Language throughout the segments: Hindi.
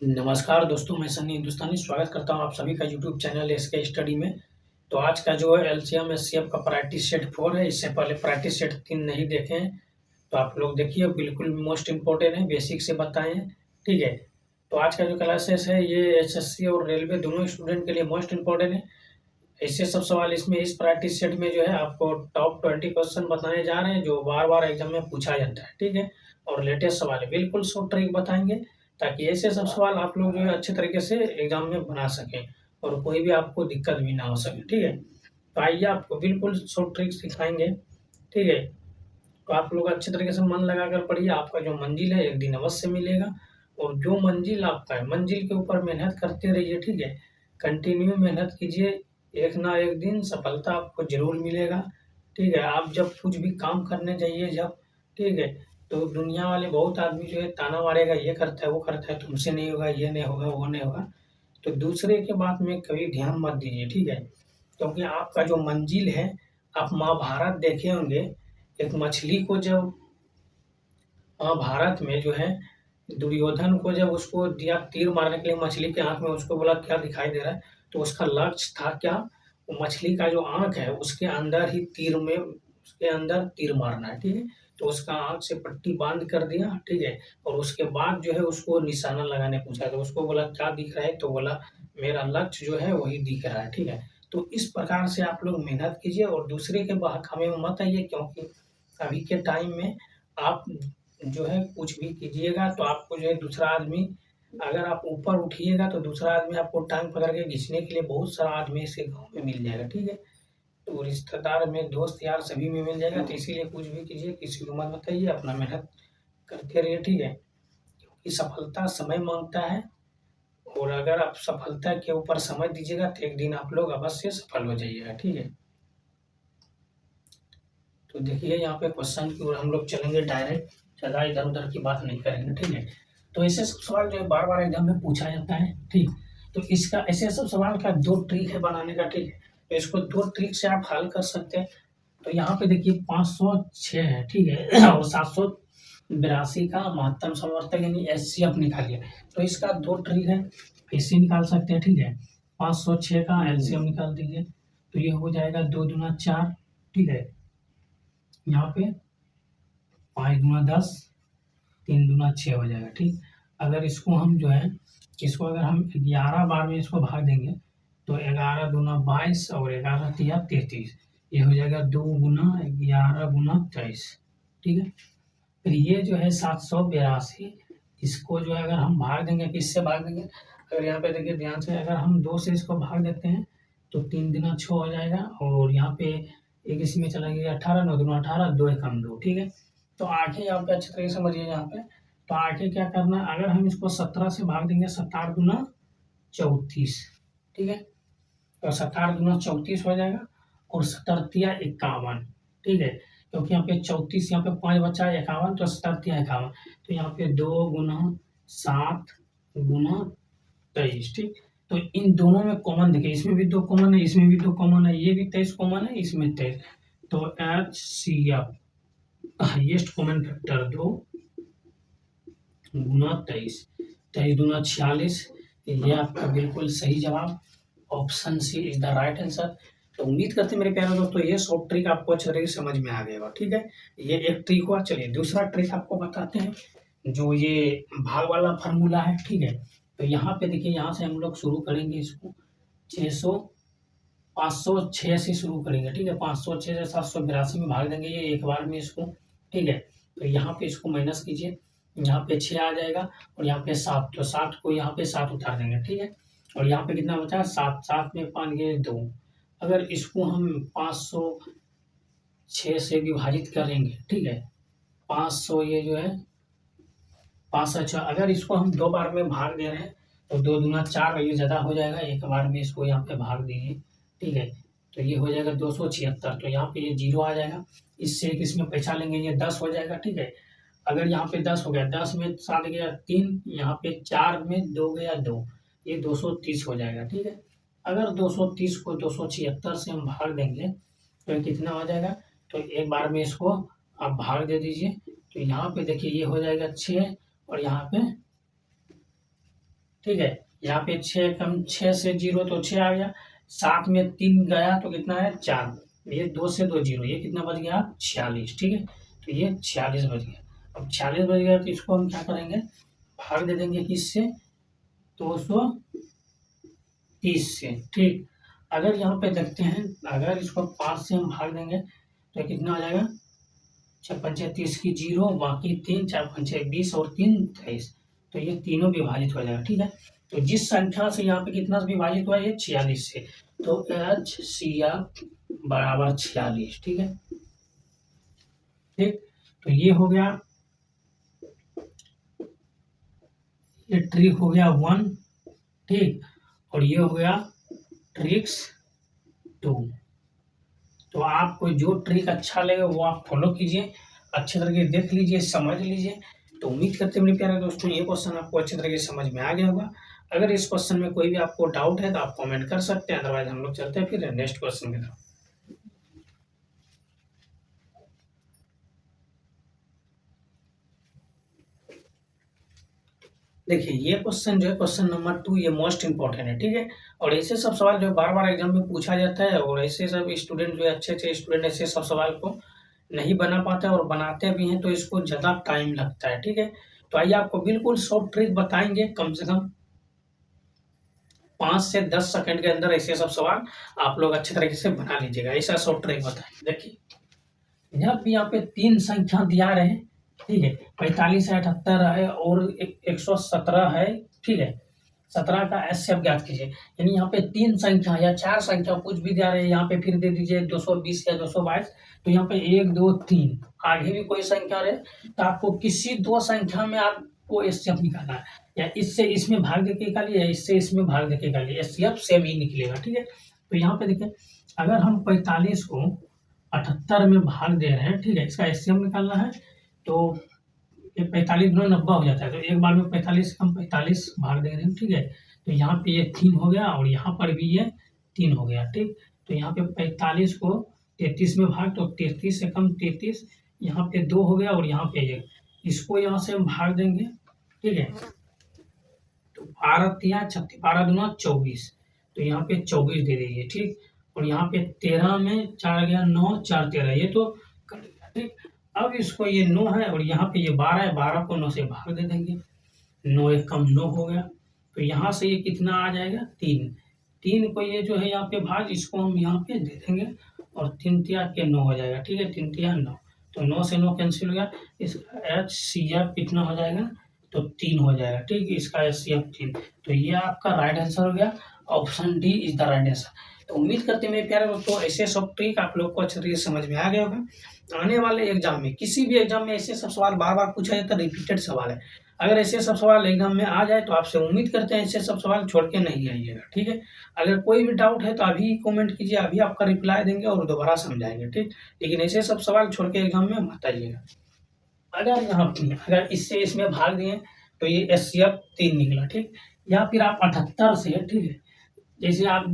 नमस्कार दोस्तों, मैं सन्नी हिंदुस्तानी स्वागत करता हूँ आप सभी का यूट्यूब चैनल एसके स्टडी में। तो आज का जो है एलसीएम एचसीएफ का प्रैक्टिस सेट 4 है। इससे पहले प्रैक्टिस सेट 3 नहीं देखे हैं तो आप लोग देखिए, बिल्कुल मोस्ट इम्पोर्टेंट है, बेसिक से बताए हैं। ठीक है, तो आज का जो क्लासेस है ये एसएससी और रेलवे दोनों स्टूडेंट के लिए मोस्ट इम्पोर्टेंट है। ऐसे सब सवाल इसमें इस प्रैक्टिस सेट में जो है आपको टॉप 20 क्वेश्चन बताने जा रहे हैं जो बार-बार एग्जाम में पूछा जाता है। ठीक है, और लेटेस्ट सवाल है, बिल्कुल शॉर्ट ट्रिक बताएँगे ताकि ऐसे सब सवाल आप लोग जो है अच्छे तरीके से एग्जाम में बना सकें और कोई भी आपको दिक्कत भी ना हो सके। ठीक है, तो आइए आपको बिल्कुल शॉर्ट ट्रिक सिखाएँगे। ठीक है, तो आप लोग अच्छे तरीके से मन लगाकर पढ़िए, आपका जो मंजिल है एक दिन अवश्य मिलेगा। और जो मंजिल आपका है, मंजिल के ऊपर मेहनत करते रहिए। ठीक है, कंटिन्यू मेहनत कीजिए, एक ना एक दिन सफलता आपको ज़रूर मिलेगा। ठीक है, आप जब कुछ भी काम करने जाइए जब, ठीक है, तो दुनिया वाले बहुत आदमी जो है ताना मारेगा, ये करता है, वो करता है, तुमसे नहीं होगा, ये नहीं होगा, वो नहीं होगा। तो दूसरे के बात में कभी ध्यान मत दीजिए। ठीक है, क्योंकि आपका जो मंजिल है, आप महाभारत देखे होंगे, एक मछली को जब महाभारत में जो है दुर्योधन को जब उसको दिया तीर मारने के लिए मछली के आँख में, उसको बोला क्या दिखाई दे रहा है? तो उसका लक्ष्य था क्या? वो मछली का जो आँख है उसके अंदर ही उसके अंदर तीर मारना है। ठीक है? तो उसका आँख से पट्टी बाँध कर दिया। ठीक है? और उसके बाद जो है उसको निशाना लगाने पूछा, तो उसको बोला क्या दिख रहा है? तो बोला मेरा लक्ष्य जो है वही दिख रहा है। ठीक है? तो इस प्रकार से आप लोग मेहनत कीजिए और दूसरे के बहकावे में मत आइए, क्योंकि अभी के टाइम में आप जो है कुछ भी कीजिएगा तो आपको जो है दूसरा आदमी, अगर आप ऊपर उठिएगा तो दूसरा आदमी आपको टांग पकड़ के खींचने के लिए बहुत सारा आदमी इसके गाँव में मिल जाएगा। ठीक है? तो रिश्तेदार में, दोस्त यार सभी में मिल जाएगा, तो इसीलिए कुछ भी कीजिए, किसी को मत बताइए, अपना मेहनत करते रहिए। ठीक है? क्योंकि सफलता समय माँगता है और अगर आप सफलता के ऊपर समय दीजिएगा तो एक दिन आप लोग अवश्य सफल हो जाइएगा। ठीक है? तो देखिए यहाँ पे क्वेश्चन की ओर हम लोग चलेंगे डायरेक्ट, ज़्यादा इधर-उधर की बात नहीं करेंगे। ठीक है? तो ऐसे सब सवाल जो है बार-बार एग्जाम में पूछा जाता है। ठीक? तो इसका ऐसे सब सवाल का 2 ट्रिक है बनाने का। ठीक है? तो इसको 2 ट्रिक से आप हल कर सकते हैं। तो यहाँ पे देखिए 506 है। ठीक है? और 782 का महत्तम समवर्तक यानी एचसीएफ निकालिए। तो इसका 2 ट्रिक है, ऐसे निकाल सकते हैं। ठीक है? 506 का एलसीएम निकाल दीजिए, तो ये हो जाएगा 2 दूना 4। ठीक है? यहाँ पे 5 दूना 10, 3 दूना 6 हो जाएगा। ठीक? अगर इसको हम जो है, इसको अगर हम 11 बार में इसको भाग देंगे तो 11 दूना 22 और 11 तिया 33, ये हो जाएगा 2 गुना 11 गुना 23। ठीक है? फिर ये जो है 782, इसको जो है अगर हम भाग देंगे, किससे भाग देंगे? अगर यहाँ पे देखिए ध्यान से, अगर हम 2 से इसको भाग देते हैं तो 3 दूना 6 हो जाएगा और यहाँ पे एक इसमें चला गया 18, 9 दूना 18, 2 एकम 2। ठीक है? तो आगे यहाँ पे अच्छे तरीके से समझिए यहाँ पे। तो आगे क्या करना है, अगर हम इसको 17 से भाग देंगे, 17 दूना 34। ठीक है? तो 17 दूना 34 हो जाएगा और 17 तिया 51। ठीक है? क्योंकि यहाँ पे 34, यहाँ पे 5 बचा है 51, तो 17 तिया 51। तो यहाँ पे 2 गुना 7 गुना 23। ठीक? तो इन दोनों में कॉमन देखिए, इसमें भी 2 कॉमन है, इसमें भी 2 कॉमन है, ये भी 23 कॉमन है, इसमें 23। तो एचसीएफ हाईएस्ट कॉमन फैक्टर 2 गुना 23, 23 दूना 46। ये आपका बिल्कुल सही जवाब, option C is the right answer. तो उम्मीद करते हैं मेरे प्यारे दोस्तों ये शॉर्ट ट्रिक आपको अच्छे तरीके से समझ में आ गया होगा। ठीक है? ये एक ट्रिक हुआ। चलिए दूसरा ट्रिक आपको बताते हैं, जो ये भाग वाला फार्मूला है। ठीक है? तो यहाँ पे देखिए, यहाँ से हम लोग शुरू करेंगे इसको 600 506 से शुरू करेंगे। ठीक है? 506 से 782 में भाग देंगे ये एक बार में इसको। ठीक है? तो यहाँ पे इसको माइनस कीजिए, यहाँ पे 6 आ जाएगा और यहाँ पे 7, तो 7 को यहाँ पे 7 उतार देंगे। ठीक है? और यहाँ पे कितना बचा? 7, 7 में 5 गए 2। अगर इसको हम 506 से विभाजित करेंगे, ठीक है? 500 ये जो है 5 अगर इसको हम 2 बार में भाग दे रहे हैं तो 2 दूना 4, ये ज़्यादा हो जाएगा, एक बार में इसको यहाँ पे भाग दीजिए। ठीक है? तो ये हो जाएगा 276, तो यहाँ पे ये 0 आ जाएगा। इससे एक इसमें पैसा लेंगे, ये 10 हो जाएगा। ठीक है? अगर यहाँ पे 10 हो गया, 10 में 7 गया 3, यहाँ पे 4 में 2 गया 2, ये 230 हो जाएगा। ठीक है? अगर 230 को 276 से हम भाग देंगे तो ये कितना हो जाएगा? तो एक बार में इसको आप भाग दे दीजिए, तो यहाँ पे देखिए ये हो जाएगा 6 और यहाँ पे ठीक है। यहाँ पे 6 कम 6 से 0 तो 6 आ गया, 7 में 3 गया तो कितना है 4, ये 2 से 2 0, ये कितना बच गया 46, ठीक है। तो ये 46 बच गया। अब 46 बच गया तो इसको हम क्या करेंगे, भाग दे देंगे किससे, 230 से, ठीक। अगर यहाँ पे देखते हैं, अगर इसको 5 से हम भाग देंगे तो कितना हो जाएगा, 6 पंचे 30 की 0, बाकी 3, 4 पंचे 20 और 3 23, तो ये तीनों विभाजित हो जाएगा, ठीक है। तो जिस संख्या से यहाँ पे कितना से विभाजित हुआ, ये 46 से, तो HCF बराबर 46, ठीक है। ठीक, तो ये हो गया, ये ट्रिक हो गया 1, ठीक, और ये हो गया ट्रिक्स 2। तो आपको जो ट्रिक अच्छा लगे वो आप फॉलो कीजिए, अच्छे तरीके से देख लीजिए, समझ लीजिए। तो उम्मीद करते हैं मेरे प्यारे दोस्तों ये क्वेश्चन आपको अच्छे तरीके से समझ में आ गया होगा। अगर इस क्वेश्चन में कोई भी आपको डाउट है तो आप कमेंट कर सकते हैं, अदरवाइज हम लोग चलते हैं फिर नेक्स्ट क्वेश्चन की तरफ। देखिए ये क्वेश्चन जो है, क्वेश्चन नंबर 2, ये मोस्ट इंपॉर्टेंट है, ठीक है। और ऐसे सब सवाल जो बार बार एग्जाम में पूछा जाता है, और ऐसे सब स्टूडेंट जो है, अच्छे अच्छे स्टूडेंट ऐसे सब सवाल को नहीं बना पाते और बनाते भी हैं तो इसको ज़्यादा टाइम लगता है, ठीक है। तो आइए आपको बिल्कुल शॉर्ट ट्रिक बताएंगे, कम से कम 5 से 10 सेकंड के अंदर ऐसे सब सवाल आप लोग अच्छे तरीके से बना लीजिएगा। ऐसा शॉर्ट ट्रिक बताएंगे। देखिए, जब भी यहाँ पे 3 संख्या दिया रहे, ठीक है, 45 है, 78 है और 117 है, ठीक है, 17 का HCF ज्ञात कीजिए। यानी यहाँ पे 3 संख्या या 4 संख्या कुछ भी दिया रहे, यहाँ पे फिर दे दीजिए 220 या 222, तो यहाँ पे 1 2 3 आगे भी कोई संख्या रहे तो आपको किसी 2 संख्या में आपको HCF निकालना है, या इससे इसमें भाग देके निकालिए या इससे इसमें भाग देके निकालिए, HCF सेम ही निकलेगा, ठीक है। तो यहाँ पे देखिए, अगर हम 45 को 78 में भाग दे रहे हैं, ठीक है, इसका HCF निकालना है, तो ये 45 गुना 90 हो जाता है, तो एक बार में 45 कम 45 भाग दे रहे हैं, ठीक है। तो यहाँ पे ये 3 हो गया और यहाँ पर भी ये 3 हो गया, ठीक। तो यहाँ पे 45 को 33 में भाग, तो 33 से कम 33, यहाँ पे 2 हो गया और यहाँ पे 1, इसको यहाँ से हम भाग देंगे, ठीक है। तो 12 तिया 36, 12 दूना 24, तो यहाँ पे 24 दे दीजिए, ठीक। और यहाँ पे 13 में 4 गया 9, 4 13, ये तो कट गया, ठीक। अब इसको ये 9 है और यहाँ पे ये 12 है, 12 को 9 से भाग दे देंगे, 9 एक कम 9 हो गया, तो यहाँ से ये कितना आ जाएगा 3, 3 को ये जो है यहाँ पे भाग, इसको हम यहाँ पे दे देंगे और 3 तिया के 9 हो जाएगा, ठीक है, 3 तिया 9, तो 9 से 9 कैंसिल हो गया, इसका HCF कितना हो जाएगा, तो 3 हो जाएगा, ठीक, इसका HCF 3। तो ये आपका राइट आंसर हो गया, option D is the right answer. तो उम्मीद करते हैं मेरे प्यारे दोस्तों ऐसे सब ट्रिक आप लोग को अच्छे तरीके से समझ में आ गया होगा। आने वाले एग्जाम में, किसी भी एग्जाम में ऐसे सब सवाल बार बार पूछा जाता है, रिपीटेड सवाल है। अगर ऐसे सब सवाल एग्जाम में आ जाए तो आपसे उम्मीद करते हैं ऐसे सब सवाल छोड़ के नहीं आइएगा, ठीक है। अगर कोई भी डाउट है तो अभी कमेंट कीजिए, अभी आपका रिप्लाई देंगे और दोबारा समझाएंगे, ठीक। लेकिन ऐसे सब सवाल छोड़ के एग्जाम में मत आइएगा। अगर यहाँ पे अगर इससे इसमें भाग दिए तो ये HCF 3 निकला, ठीक। या फिर आप 78 से, ठीक है, जैसे आप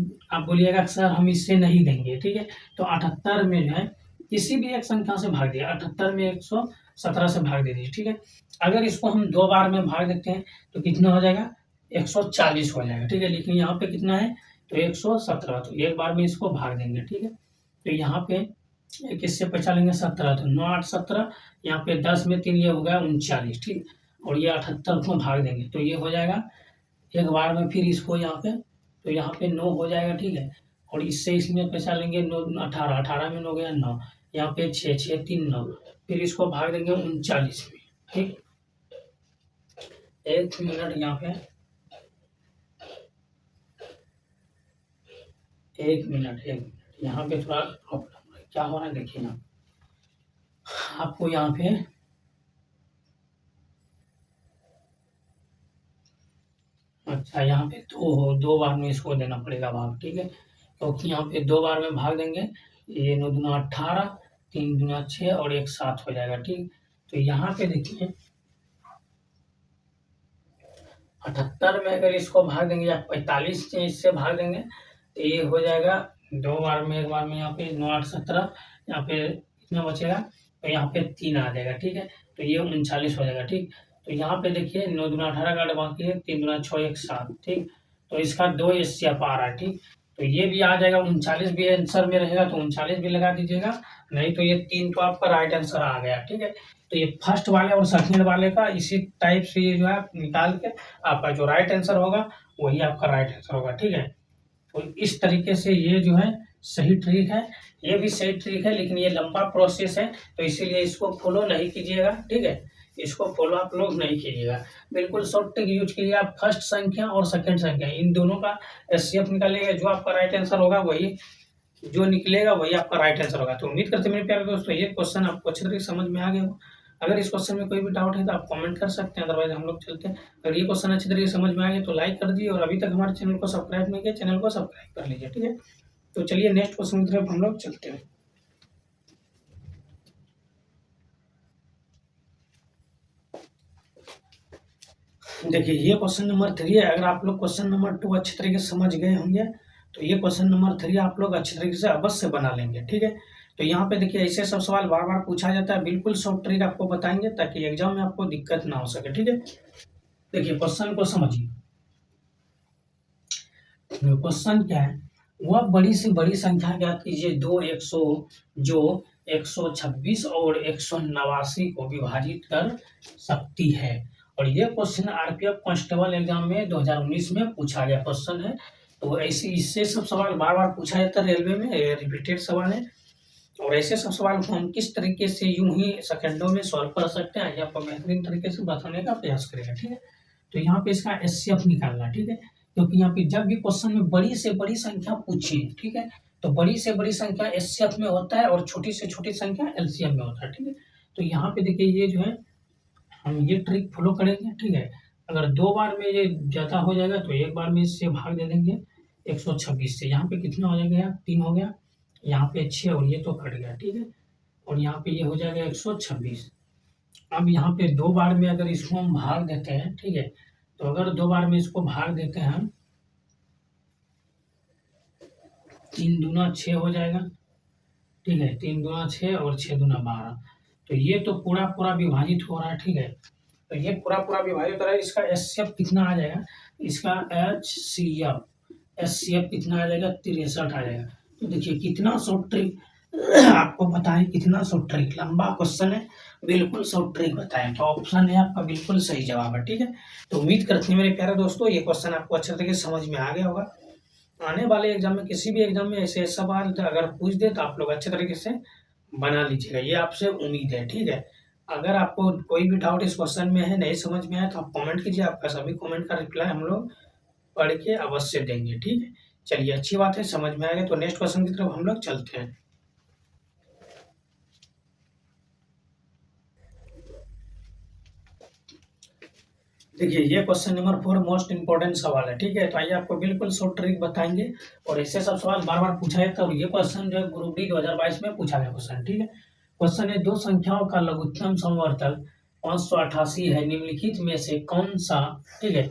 बोलिएगा सर हम इससे नहीं देंगे, ठीक है, तो 78 में जो है किसी भी एक संख्या से भाग दिया, 78 में 117 से भाग दे दीजिए, ठीक है। अगर इसको हम 2 बार में भाग देते हैं तो कितना हो जाएगा, 140 हो जाएगा, ठीक है। लेकिन यहाँ पे कितना है, तो 117, तो एक बार में इसको भाग देंगे, ठीक है। तो यहाँ पे किससे बचा लेंगे 17, तो 9 8 17, यहाँ पे 10 में 3 ये हो गया 39, ठीक। और ये 78 को भाग देंगे तो ये हो जाएगा एक बार में, फिर इसको यहाँ पे, तो यहाँ पे 9 हो जाएगा, ठीक है। और इससे इसमें बचा लेंगे 9 18, 18 में 9 गया 9, यहाँ पे 6 6 3 9, फिर इसको भाग देंगे 39 में, ठीक। 1 मिनट, यहाँ पे 1 मिनट, यहाँ पे थोड़ा प्रॉब्लम है, क्या हो रहा है देखिए ना, आपको यहाँ पे अच्छा, यहाँ पे 2 बार में इसको देना पड़ेगा भाग, ठीक है, क्योंकि यहाँ पे 2 बार में भाग देंगे, ये 9 दूना 18, 3 दूना 6 और 1 7 हो जाएगा, ठीक। तो यहाँ पे देखिए 78 में अगर इसको भाग देंगे या 45 से इससे भाग देंगे तो ये हो जाएगा 2 बार में, एक बार में यहाँ पे 9 8 17, यहाँ पे कितना बचेगा, तो यहाँ पे 3 आ जाएगा, ठीक है। तो ये 39 हो जाएगा, ठीक। तो यहाँ पे देखिए 9 दूना 18 काट बाकी है, 3 दूना 6 1 7, ठीक। तो इसका 2 एचसीएफ आ रहा है, ठीक। तो ये भी आ जाएगा, 39 भी आंसर में रहेगा तो 39 भी लगा दीजिएगा, नहीं तो ये 3 तो आपका राइट आंसर आ गया, ठीक है। तो ये फर्स्ट वाले और सेकंड वाले का इसी टाइप से ये जो है निकाल के आपका जो राइट आंसर होगा वही आपका राइट आंसर होगा, ठीक है। तो इस तरीके से ये जो है सही ट्रिक है, ये भी सही ट्रिक है, लेकिन ये लंबा प्रोसेस है तो इसीलिए इसको फॉलो नहीं कीजिएगा, ठीक है। इसको फॉलो आप लोग नहीं कीजिएगा, बिल्कुल शॉर्ट ट्रिक यूज कीजिए। आप फर्स्ट संख्या और सेकंड संख्या इन दोनों का एचसीएफ निकालिएगा, जो आपका राइट आंसर होगा वही जो निकलेगा वही आपका राइट आंसर होगा। तो उम्मीद करते हैं मेरे प्यारे दोस्तों ये क्वेश्चन आपको अच्छी तरीके से समझ में आ गया हो। अगर इस क्वेश्चन में कोई भी डाउट है तो आप कमेंट कर सकते हैं, अदरवाइज हम लोग चलते हैं। अगर ये क्वेश्चन अच्छी तरीके से समझ में आ गया तो लाइक कर दीजिए, और अभी तक हमारे चैनल को सब्सक्राइब नहीं किया, चैनल को सब्सक्राइब कर लीजिए, ठीक है। तो चलिए नेक्स्ट क्वेश्चन की तरफ हम लोग चलते हैं। देखिए ये क्वेश्चन नंबर 3 है। अगर आप लोग क्वेश्चन नंबर 2 अच्छी तरीके से समझ गए होंगे तो ये क्वेश्चन नंबर 3 आप लोग अच्छी तरीके से अवश्य बना लेंगे, ठीक है। तो यहाँ पे देखिए ऐसे सब सवाल बार बार पूछा जाता है, बिल्कुल शॉर्ट ट्रिक आपको बताएंगे ताकि एग्जाम में आपको दिक्कत ना हो सके, ठीक है। देखिए क्वेश्चन को समझिए। क्वेश्चन क्या है, वह बड़ी से बड़ी संख्या ज्ञात कीजिए जो 126 और 189 को विभाजित कर सकती है। और ये क्वेश्चन आरपीएफ कांस्टेबल एग्जाम में 2019 में पूछा गया क्वेश्चन है। तो ऐसे इससे सब सवाल बार बार पूछा जाता है रेलवे में, रिपीटेड सवाल है। और ऐसे सब सवाल को हम किस तरीके से यूं ही सेकंडों में सॉल्व कर सकते हैं, ये आपको बेहतरीन तरीके से बताने का प्रयास करेगा, ठीक है। तो यहाँ पे इसका एचसीएफ निकालना, ठीक है, क्योंकि यहाँ पे जब भी क्वेश्चन में बड़ी से बड़ी संख्या पूछे, ठीक है, तो बड़ी से बड़ी संख्या एचसीएफ में होता है और छोटी से छोटी संख्या एलसीएम में होता है, ठीक है। तो यहाँ पे देखिए ये जो है हम ये ट्रिक फॉलो करेंगे, ठीक है। अगर 2 बार में ये ज़्यादा हो जाएगा तो एक बार में इससे भाग दे देंगे 126 से। यहाँ पे कितना हो जाएगा, 3 हो गया, यहाँ पे 6 और ये तो कट गया, ठीक है। और यहाँ पे ये हो जाएगा 126। अब यहाँ पे 2 बार में अगर इसको हम भाग देते हैं, ठीक है, तो अगर 2 बार में इसको भाग देते हैं हम, 3 दूना 6 हो जाएगा, ठीक है, 3 दूना 6 और 6 दूना 12। तो ये तो पूरा पूरा विभाजित हो रहा है, ठीक है। तो ये पूरा पूरा विभाजित हो रहा है, इसका एचसीएफ कितना आ जाएगा, इसका एचसीएफ कितना आ जाएगा, 63 आ जाएगा। तो देखिए कितना शॉर्ट ट्रिक आपको बताएं, कितना शॉर्ट ट्रिक, लंबा क्वेश्चन है, बिल्कुल शॉर्ट ट्रिक बताएं। तो ऑप्शन है आपका बिल्कुल सही जवाब है, ठीक है। तो उम्मीद करते हैं मेरे प्यारे दोस्तों ये क्वेश्चन आपको अच्छे तरीके से समझ में आ गया होगा। आने वाले एग्जाम में किसी भी एग्जाम में ऐसे सवाल अगर पूछ दे तो आप लोग अच्छे तरीके से बना लीजिएगा, ये आपसे उम्मीद है, ठीक है। अगर आपको कोई भी डाउट इस क्वेश्चन में है, नहीं समझ में आया तो आप कमेंट कीजिए, आपका सभी कमेंट का रिप्लाई हम लोग पढ़ के अवश्य देंगे, ठीक है। चलिए अच्छी बात है, समझ में आ गया। तो नेक्स्ट क्वेश्चन की तरफ हम लोग चलते हैं। देखिए ये क्वेश्चन नंबर 4 मोस्ट इंपॉर्टेंट सवाल है, ठीक है। तो आइए आपको बिल्कुल शॉर्ट ट्रिक बताएंगे, और ऐसे सब सवाल बार बार पूछा जाता है। और ये क्वेश्चन जो है ग्रुप डी 2022 में पूछा गया क्वेश्चन, ठीक है। क्वेश्चन है, 2 संख्याओं का लघुत्तम समवर्तक 588 है, निम्नलिखित में से कौन सा, ठीक है,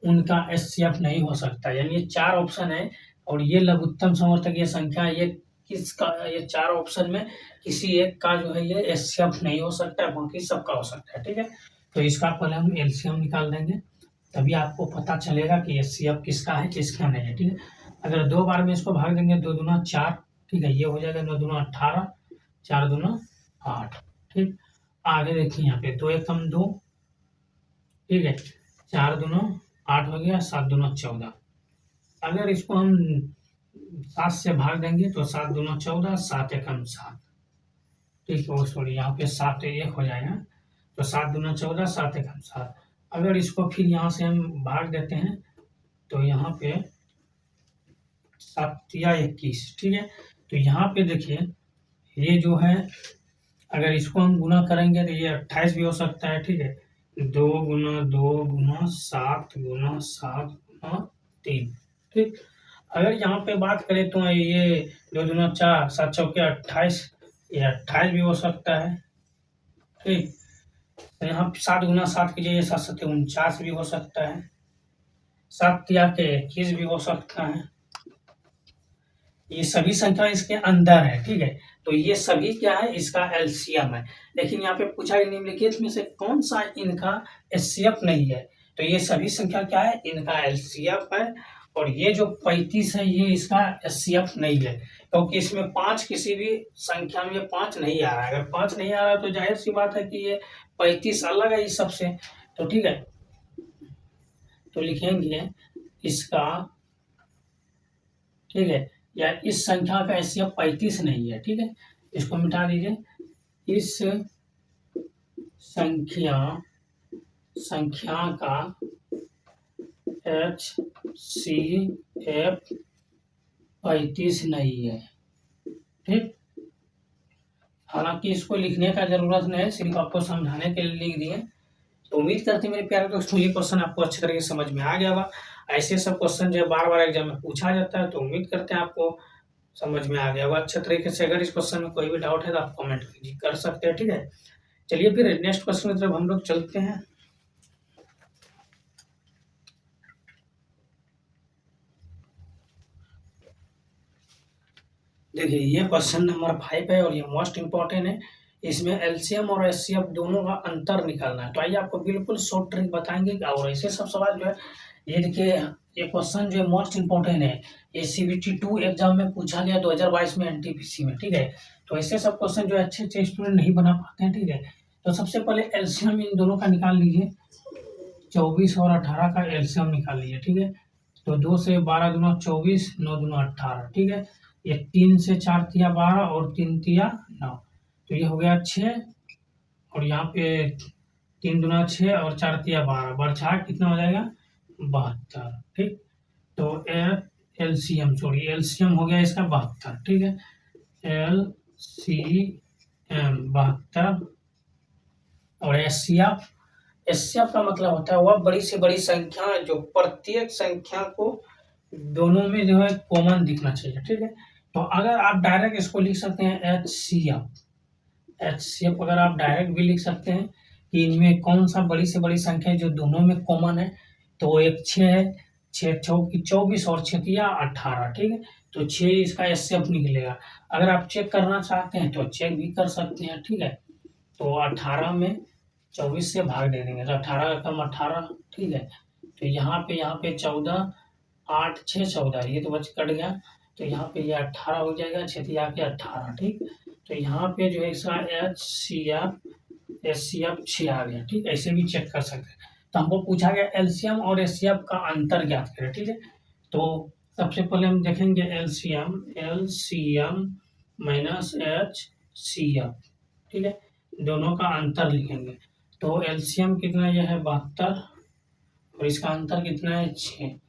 उनका एचसीएफ नहीं हो सकता। यानी ये 4 ऑप्शन है और ये लघुत्तम समवर्तक ये संख्या, ये किसका, ये 4 ऑप्शन में किसी एक का जो है ये एचसीएफ नहीं हो सकता है, बाकी सबका हो सकता है, ठीक है। तो इसका पहले हम एलसीएम निकाल देंगे, तभी आपको पता चलेगा कि एचसीएफ किसका है किसका नहीं है, ठीक है। अगर 2 बार में इसको भाग देंगे, 2 दूना 4, ठीक है, ये हो जाएगा 9 दूना 18, 4 दूना 8, ठीक। आगे देखिए यहाँ पे 2 एकम 2, ठीक है, 4 दूना 8 हो गया, 7 दूना 14। अगर इसको हम 7 से भाग देंगे तो 7 दूना 14, 7 एकम 7, ठीक है। सॉरी यहाँ पे 7 1 हो जाएगा, तो 7 दूना 14, 7 एकम 7। अगर इसको फिर यहाँ से हम भाग देते हैं तो यहाँ पे 7 या 21, ठीक है। तो यहाँ पे देखिए ये जो है अगर इसको हम गुना करेंगे तो ये 28 भी हो सकता है, ठीक है। 2 गुना 2 गुना 7 गुना 7 गुना 3, ठीक। अगर यहाँ पे बात करें तो ये 2 दूना 4, 7 चौके 28, ये 28 भी हो सकता है, ठीक। तो यहाँ 7 गुना 7 की जगह 7 7 49 भी हो सकता है, 7 तिया के 21 भी हो सकता है, ये सभी संख्या इसके अंदर है, ठीक है। तो ये सभी क्या है, इसका एलसीएम है। लेकिन यहाँ पे पूछा है निम्नलिखित में से कौन सा इनका एचसीएफ नहीं है। तो ये सभी संख्या क्या है, इनका एलसीएफ है। और ये जो 35 है ये इसका एचसीएफ नहीं है, क्योंकि इसमें 5 किसी भी संख्या में 5 नहीं आ रहा है। अगर 5 नहीं आ रहा है तो जाहिर सी बात है कि ये 35 अलग है इस सबसे। तो ठीक है, तो लिखेंगे इसका, ठीक है, या इस संख्या का एचसीएफ 35 नहीं है, ठीक है। इसको मिटा दीजिए। इस संख्या का एचसीएफ 35 नहीं है, ठीक। हालांकि इसको लिखने का जरूरत नहीं है, सिर्फ आपको समझाने के लिए लिख दिए। तो उम्मीद करते हैं मेरे प्यारे दोस्तों ये क्वेश्चन आपको अच्छी तरीके से समझ में आ गया होगा। ऐसे सब क्वेश्चन जो बार बार एग्जाम में पूछा जाता है, तो उम्मीद करते हैं आपको समझ में आ गया होगा अच्छे तरीके से। अगर इस क्वेश्चन में कोई भी डाउट है तो आप कमेंट कर सकते हैं, ठीक है। चलिए फिर नेक्स्ट क्वेश्चन की तरफ हम लोग चलते हैं। देखिए ये क्वेश्चन नंबर 5 है और ये मोस्ट इंपॉर्टेंट है। इसमें एलसीएम और एचसीएफ दोनों का अंतर निकालना है। तो आइए आपको बिल्कुल शॉर्ट ट्रिक बताएंगे। और ऐसे सब सवाल जो है, ये देखिए ये क्वेश्चन जो है मोस्ट इंपॉर्टेंट है। ये सीबीटी 2 एग्जाम में पूछा गया 2022 में एनटीपीसी में, ठीक है। तो ऐसे सब क्वेश्चन जो अच्छे अच्छे स्टूडेंट नहीं बना पाते हैं, ठीक है। तो सबसे पहले एलसीएम इन दोनों का निकाल लीजिए। 24 और 18 का एलसीएम निकाल लीजिए, ठीक है। तो 2 से 12 दूना 24, 9 दूना 18, ठीक है। ये 3 से 4 तिया 12 और 3 तिया 9, तो ये हो गया 6। और यहाँ पे 3 दूना 6 और 4 तिया 12, बचा कितना हो जाएगा 72, ठीक। तो एलसीएम हो गया इसका 72, ठीक है। एलसीएम 72। और एचसीएफ का मतलब होता है वह बड़ी से बड़ी संख्या जो प्रत्येक संख्या को दोनों में जो है कॉमन दिखना चाहिए, ठीक है। तो अगर आप डायरेक्ट इसको लिख सकते हैं एचसीएफ अगर आप डायरेक्ट भी लिख सकते हैं कि इनमें कौन सा बड़ी से बड़ी संख्या है जो दोनों में कॉमन है। तो एक 6 है, 6 चौकी 24 और 6 तिया 18, ठीक है। तो 6 इसका एचसीएफ निकलेगा। अगर आप चेक करना चाहते हैं तो चेक भी कर सकते हैं, ठीक है। तो 18 में 24 से भाग दे देंगे तो 18 का कम 18, ठीक है। तो यहाँ पे 14, 8 6 14, ये तो बच कट गया। तो यहाँ पे ये 18 हो जाएगा, 6 तिया के 18, ठीक। तो यहाँ पे जो है इसका एचसीएफ 6 आ गया, ठीक। ऐसे भी चेक कर सकते हैं। तो हमको पूछा गया एलसीएम और एचसीएफ का अंतर ज्ञात करें, ठीक है। तो सबसे पहले हम देखेंगे एलसीएम माइनस एचसीएफ, ठीक है। दोनों का अंतर लिखेंगे। तो एलसीएम कितना ये है 72 और इसका अंतर कितना है 6।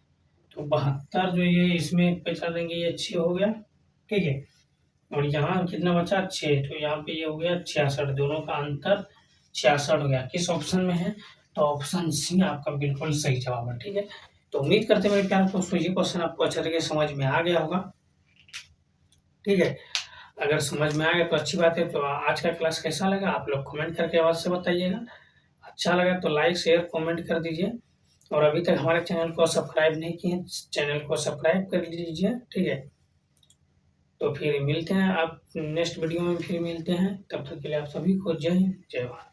तो 72 जो ये इसमें पैसा देंगे ये 6 हो गया, ठीक है। और यहाँ कितना बचा 6, तो यहाँ पे ये हो गया 66, दोनों का अंतर 66 हो गया। किस ऑप्शन में है, तो ऑप्शन सी आपका बिल्कुल सही जवाब है, ठीक है। तो उम्मीद करते हैं मेरे प्यारे दोस्तों ये क्वेश्चन आपको अच्छे तरीके से समझ में आ गया होगा, ठीक है। अगर समझ में आ गया तो अच्छी बात है। तो आज का क्लास कैसा लगा आप लोग कमेंट करके अवश्य से बताइएगा। अच्छा लगा तो लाइक शेयर कमेंट कर दीजिए। और अभी तक हमारे चैनल को सब्सक्राइब नहीं किए, चैनल को सब्सक्राइब कर लीजिए, ठीक है। तो फिर मिलते हैं, आप नेक्स्ट वीडियो में फिर मिलते हैं। तब तक के लिए आप सभी को जय हिंद, जय भारत।